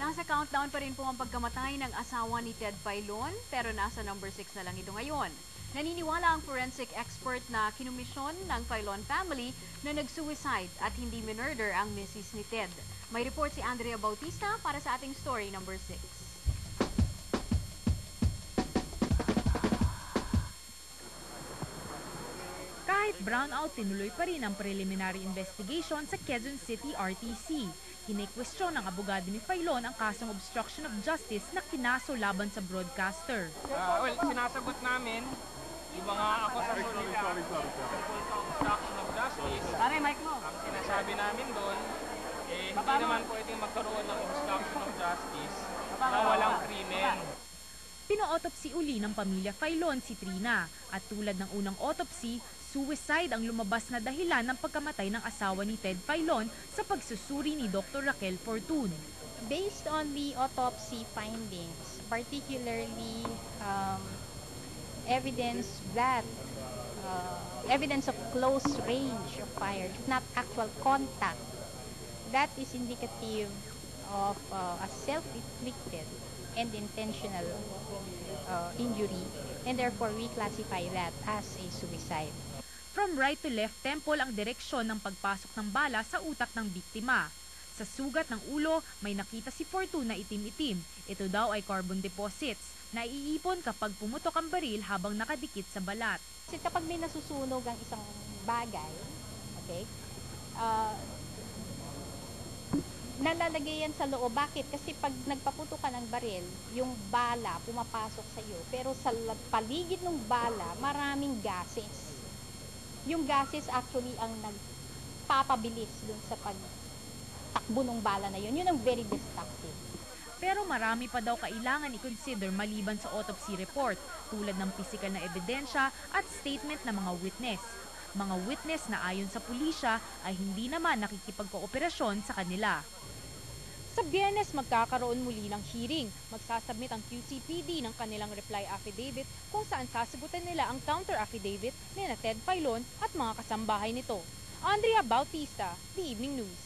Nasa countdown pa rin po ang pagkamatay ng asawa ni Ted Filon, pero nasa number 6 na lang ito ngayon. Naniniwala ang forensic expert na kinumisyon ng Filon family na nag-suicide at hindi minurder ang misis ni Ted. May report si Andrea Bautista para sa ating story number 6. Kahit brownout, tinuloy pa rin ang preliminary investigation sa Quezon City RTC. Kinikwestiyon ng abogado ni Filon ang kasong obstruction of justice na kinaso laban sa broadcaster. Sinasagot namin yung mga akusasyon nila obstruction of justice. Ang sinasabi namin doon, hindi naman pwedeng magkaroon ng obstruction of justice na walang krimen. Pino-autopsy uli ng pamilya Filon si Trina at tulad ng unang autopsy, suicide ang lumabas na dahilan ng pagkamatay ng asawa ni Ted Filon sa pagsusuri ni Dr. Raquel Fortun. Based on the autopsy findings, particularly evidence of close range of fire, not actual contact, that is indicative of a self-inflicted and intentional injury, and therefore we classify that as a suicide. From right to left temple ang direksyon ng pagpasok ng bala sa utak ng biktima. Sa sugat ng ulo, may nakita si Fortun na itim-itim. Ito daw ay carbon deposits na iipon kapag pumutok ang baril habang nakadikit sa balat. Kasi kapag may nasusunog ang isang bagay, okay, nalalagay yan sa loob. Bakit? Kasi pag nagpaputok ka ng baril, yung bala pumapasok sa iyo. Pero sa paligid ng bala, maraming gases. Yung gases actually ang nagpapabilis dun sa pagtakbo ng bala na yun. Yun ang very destructive. Pero marami pa daw kailangan i-consider maliban sa autopsy report, tulad ng physical na ebidensya at statement ng mga witness. Mga witness na ayon sa pulisya ay hindi naman nakikipagkooperasyon sa kanila. Sa Biyernes, magkakaroon muli ng hearing. Magsasubmit ang QCPD ng kanilang reply affidavit kung saan sasagutin nila ang counter affidavit ni Ted Filon at mga kasambahay nito. Andrea Bautista, The Evening News.